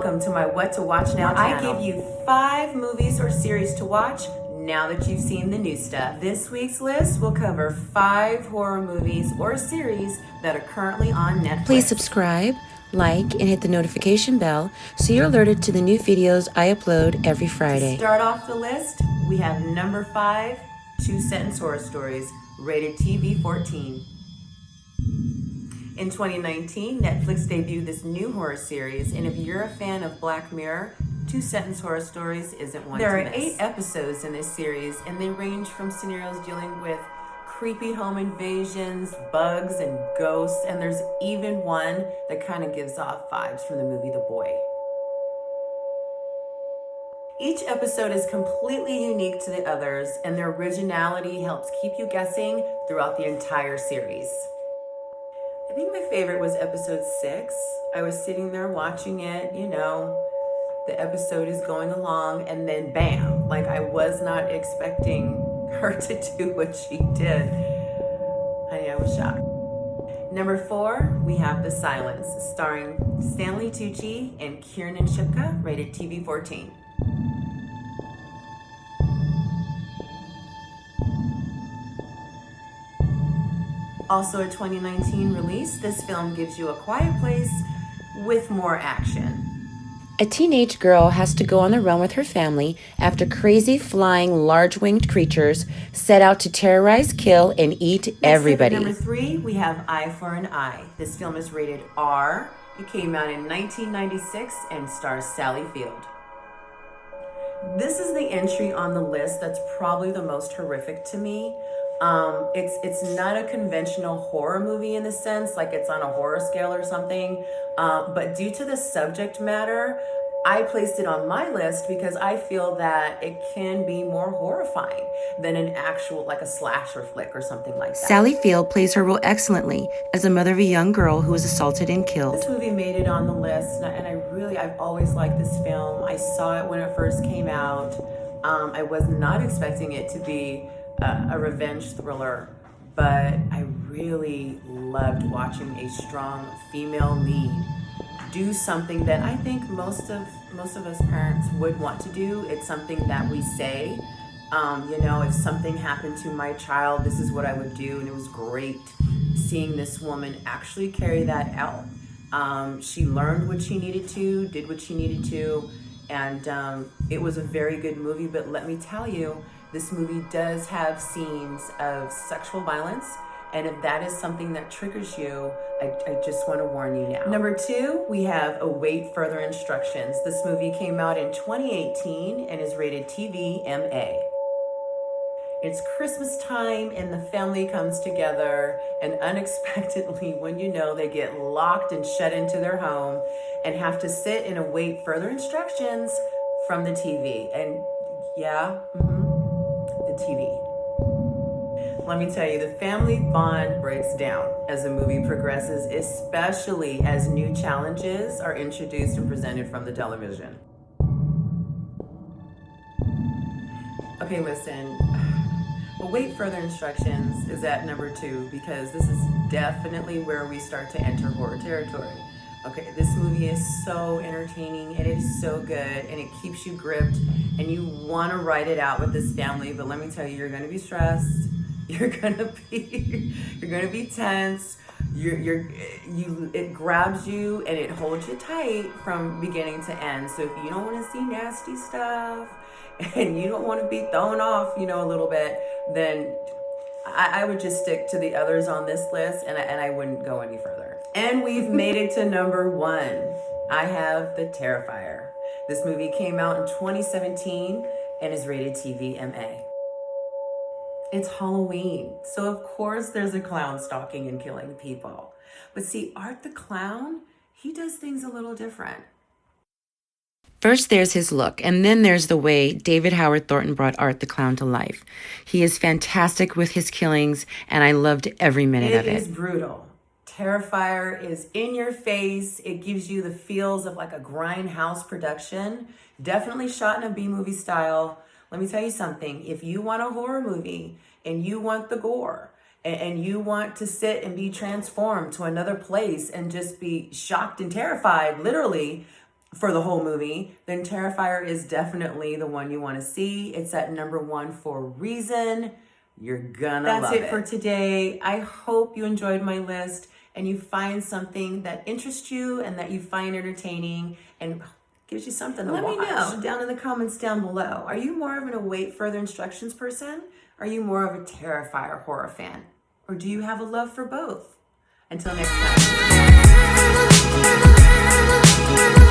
welcome to my What to Watch Now channel. I give you 5 movies or series to watch now that you've seen the new stuff. This week's list will cover 5 horror movies or series that are currently on Netflix. Please subscribe, like, and hit the notification bell so you're alerted to the new videos I upload every Friday. To start off the list, we have number 5, 2-sentence horror stories, rated TV 14. In 2019, Netflix debuted this new horror series, and if you're a fan of Black Mirror, 2-sentence horror stories isn't one to miss. There are 8 episodes in this series, and they range from scenarios dealing with creepy home invasions, bugs, and ghosts, and there's even one that kind of gives off vibes from the movie The Boy. Each episode is completely unique to the others, and their originality helps keep you guessing throughout the entire series. I think my favorite was episode 6. I was sitting there watching it, the episode is going along, and then bam, like I was not expecting her to do what she did. Honey, I was shocked. Number 4, we have The Silence, starring Stanley Tucci and Kiernan Shipka, rated TV 14. Also a 2019 release, this film gives you a quiet place with more action. A teenage girl has to go on the run with her family after crazy flying large-winged creatures set out to terrorize, kill, and eat everybody. Number 3, we have Eye for an Eye. This film is rated R. It came out in 1996 and stars Sally Field. This is the entry on the list that's probably the most horrific to me. It's not a conventional horror movie in the sense, like it's on a horror scale or something, but due to the subject matter, I placed it on my list because I feel that it can be more horrifying than an actual, like a slasher flick or something like that. Sally Field plays her role excellently as a mother of a young girl who was assaulted and killed. This movie made it on the list, and I've always liked this film. I saw it when it first came out. I was not expecting it to be a revenge thriller, but I really loved watching a strong female lead do something that I think most of us parents would want to do. It's something that we say, if something happened to my child, this is what I would do. And it was great seeing this woman actually carry that out. She learned what she needed to, did what she needed to, and it was a very good movie. But let me tell you, this movie does have scenes of sexual violence, and if that is something that triggers you, I just want to warn you now. Number 2, we have Await Further Instructions. This movie came out in 2018 and is rated TV MA. It's Christmas time and the family comes together, and unexpectedly, they get locked and shut into their home and have to sit and await further instructions from the TV. And the TV. Let me tell you, the family bond breaks down as the movie progresses, especially as new challenges are introduced and presented from the television. Okay, listen. Await Further Instructions is at number 2 because this is definitely where we start to enter horror territory. Okay, this movie is so entertaining and it is so good and it keeps you gripped and you want to ride it out with this family, but let me tell you, you're going to be stressed. You're gonna be tense. It grabs you and it holds you tight from beginning to end. So if you don't want to see nasty stuff and you don't want to be thrown off, a little bit, then I would just stick to the others on this list and I wouldn't go any further. And we've made it to number 1. I have The Terrifier. This movie came out in 2017 and is rated TV MA. It's Halloween, so of course there's a clown stalking and killing people. But see, Art the Clown, he does things a little different. First, there's his look, and then there's the way David Howard Thornton brought Art the Clown to life. He is fantastic with his killings, and I loved every minute of it. It is brutal. Terrifier is in your face. It gives you the feels of like a grindhouse production. Definitely shot in a B-movie style. Let me tell you something. If you want a horror movie and you want the gore and you want to sit and be transformed to another place and just be shocked and terrified, literally, for the whole movie, then Terrifier is definitely the one you want to see. It's at number 1 for a reason. You're gonna love it. That's it for today. I hope you enjoyed my list and you find something that interests you and that you find entertaining and gives you something to watch. Let me know down in the comments down below. Are you more of an await further instructions person? Are you more of a Terrifier horror fan? Or do you have a love for both? Until next time.